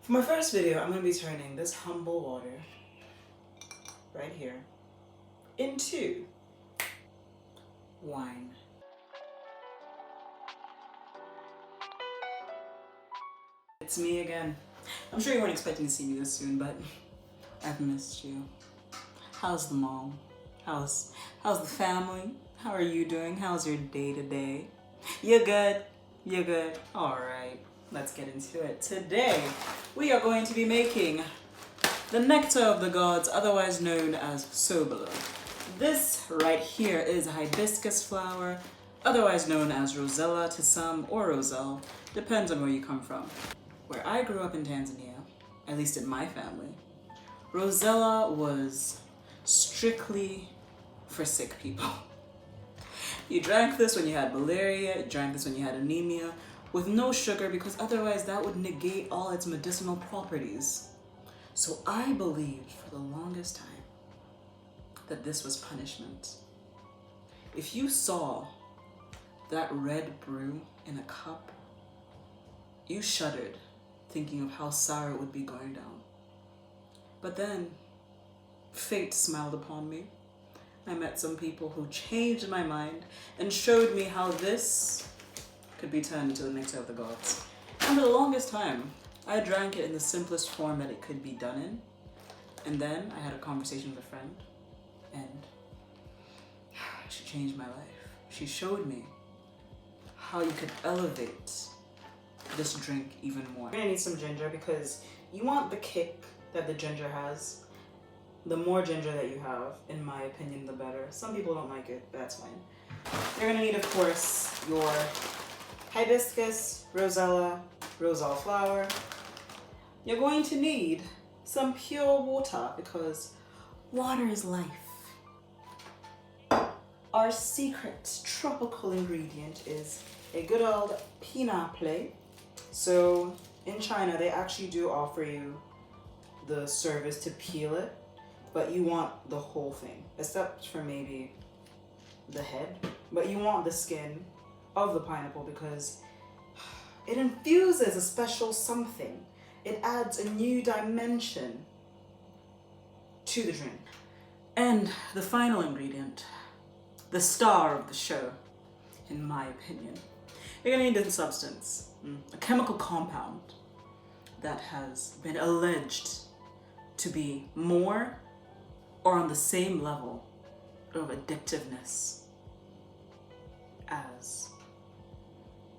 For my first video, I'm going to be turning this humble water right here into wine. It's me again. I'm sure you weren't expecting to see me this soon, but I've missed you. How's the mom? How's the family? How are you doing? How's your day today? You good? You good? All right, let's get into it. Today, we are going to be making the nectar of the gods, otherwise known as Sobolo. This right here is hibiscus flower, otherwise known as Rosella to some, or Roselle, depends on where you come from. Where I grew up in Tanzania, at least in my family, Rosella was strictly for sick people. You drank this when you had malaria, you drank this when you had anemia, with no sugar, because otherwise that would negate all its medicinal properties. So I believed for the longest time that this was punishment. If you saw that red brew in a cup, you shuddered, thinking of how sour it would be going down. But then, fate smiled upon me. I met some people who changed my mind and showed me how this could be turned into the nectar of the gods. And for the longest time, I drank it in the simplest form that it could be done in. And then I had a conversation with a friend, and she changed my life. She showed me how you could elevate this drink even more. You're gonna need some ginger because you want the kick that the ginger has. The more ginger that you have, in my opinion, the better. Some people don't like it, but that's fine. You're gonna need, of course, your hibiscus, rosella, roselle flower. You're going to need some pure water because water is life. Our secret tropical ingredient is a good old pineapple. So in China, they actually do offer you the service to peel it, but you want the whole thing, except for maybe the head. But you want the skin of the pineapple because it infuses a special something. It adds a new dimension to the drink. And the final ingredient, the star of the show, in my opinion, you're gonna need this substance, a chemical compound that has been alleged to be more or on the same level of addictiveness as,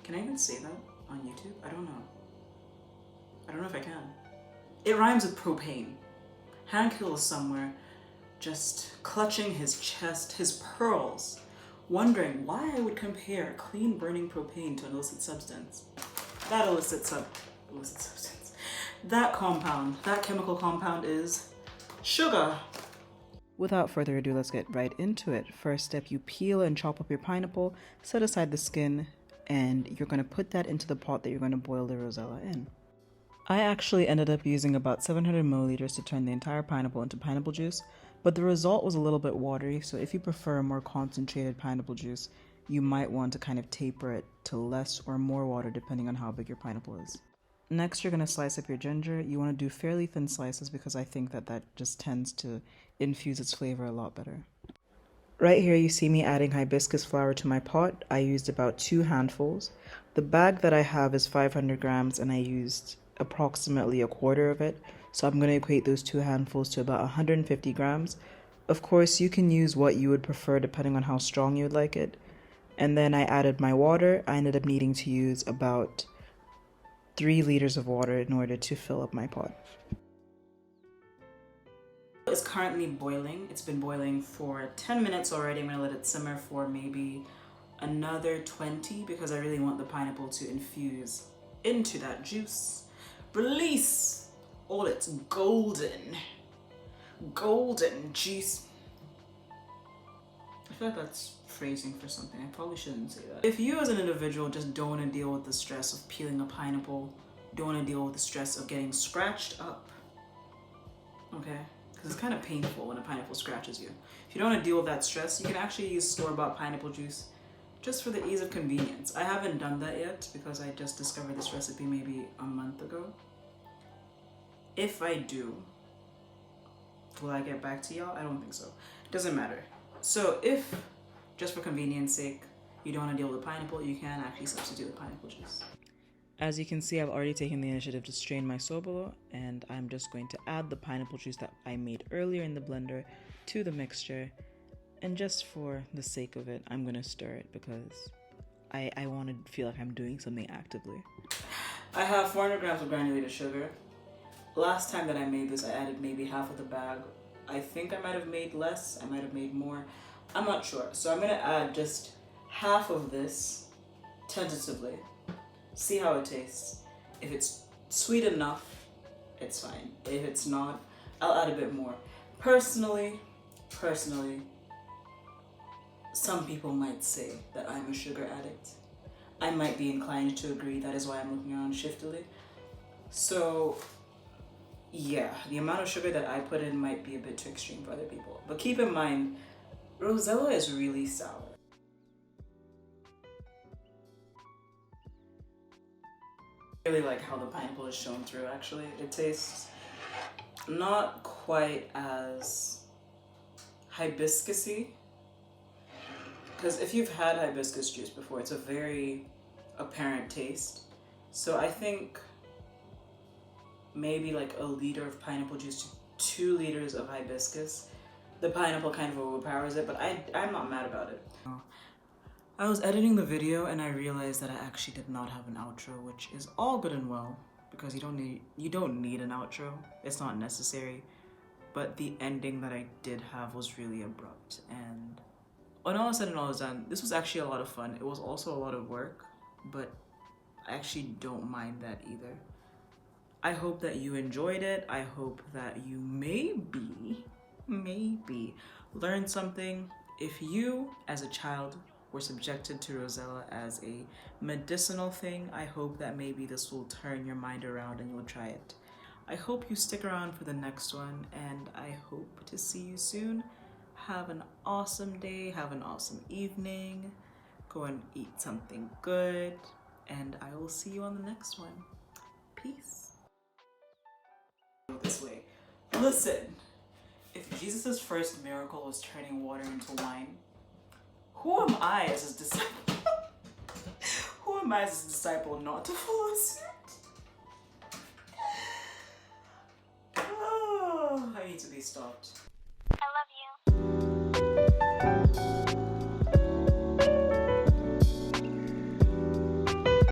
can I even say that on YouTube? I don't know. I don't know if I can. It rhymes with propane. Hankill is somewhere just clutching his chest, his pearls, wondering why I would compare clean burning propane to an illicit substance. That illicit substance. That compound, that chemical compound is sugar. Without further ado, let's get right into it. First step, you peel and chop up your pineapple, set aside the skin, and you're going to put that into the pot that you're going to boil the rosella in. I actually ended up using about 700 milliliters to turn the entire pineapple into pineapple juice, but the result was a little bit watery, so if you prefer a more concentrated pineapple juice, you might want to kind of taper it to less or more water depending on how big your pineapple is. Next, you're going to slice up your ginger. You want to do fairly thin slices because I think that just tends to infuse its flavor a lot better. Right here you see me adding hibiscus flower to my pot. I used about 2 handfuls. The bag that I have is 500 grams and I used approximately a quarter of it. So I'm going to equate those 2 handfuls to about 150 grams. Of course, you can use what you would prefer depending on how strong you would like it. And then I added my water. I ended up needing to use about 3 liters of water in order to fill up my pot. It's currently boiling. It's been boiling for 10 minutes already. I'm gonna let it simmer for maybe another 20 because I really want the pineapple to infuse into that juice. Release all its golden juice. I feel like that's phrasing for something. I probably shouldn't say that. If you as an individual just don't want to deal with the stress of peeling a pineapple, don't want to deal with the stress of getting scratched up, okay? Because it's kind of painful when a pineapple scratches you. If you don't want to deal with that stress, you can actually use store-bought pineapple juice just for the ease of convenience. I haven't done that yet because I just discovered this recipe maybe a month ago. If I do, will I get back to y'all? I don't think so. Doesn't matter. So if, just for convenience sake, you don't want to deal with pineapple, you can actually substitute with pineapple juice. As you can see, I've already taken the initiative to strain my Sobolo, and I'm just going to add the pineapple juice that I made earlier in the blender to the mixture. And just for the sake of it, I'm going to stir it because I want to feel like I'm doing something actively. I have 400 grams of granulated sugar. Last time that I made this, I added maybe half of the bag. I think I might have made less, I might have made more. I'm not sure. So I'm going to add just half of this tentatively. See how it tastes. If it's sweet enough, it's fine. If it's not, I'll add a bit more. Personally, some people might say that I'm a sugar addict. I might be inclined to agree. That is why I'm looking around shiftily. So yeah, the amount of sugar that I put in might be a bit too extreme for other people. But keep in mind, Rosella is really sour. I really like how the pineapple is shown through, actually. It tastes not quite as hibiscusy. Because if you've had hibiscus juice before, it's a very apparent taste. So I think maybe like a liter of pineapple juice to 2 liters of hibiscus. The pineapple kind of overpowers it, but I'm not mad about it. I was editing the video and I realized that I actually did not have an outro, which is all good and well because you don't need an outro. It's not necessary. But the ending that I did have was really abrupt, and when all was said and all was done, this was actually a lot of fun. It was also a lot of work, but I actually don't mind that either. I hope that you enjoyed it. I hope that you maybe learned something. If you, as a child, were subjected to Rosella as a medicinal thing, I hope that maybe this will turn your mind around and you'll try it. I hope you stick around for the next one, and I hope to see you soon. Have an awesome day, have an awesome evening, go and eat something good, and I will see you on the next one. Peace. This way. Listen, if Jesus' first miracle was turning water into wine, who am I as his disciple? Who am I as his disciple not to follow suit? Oh, I need to be stopped.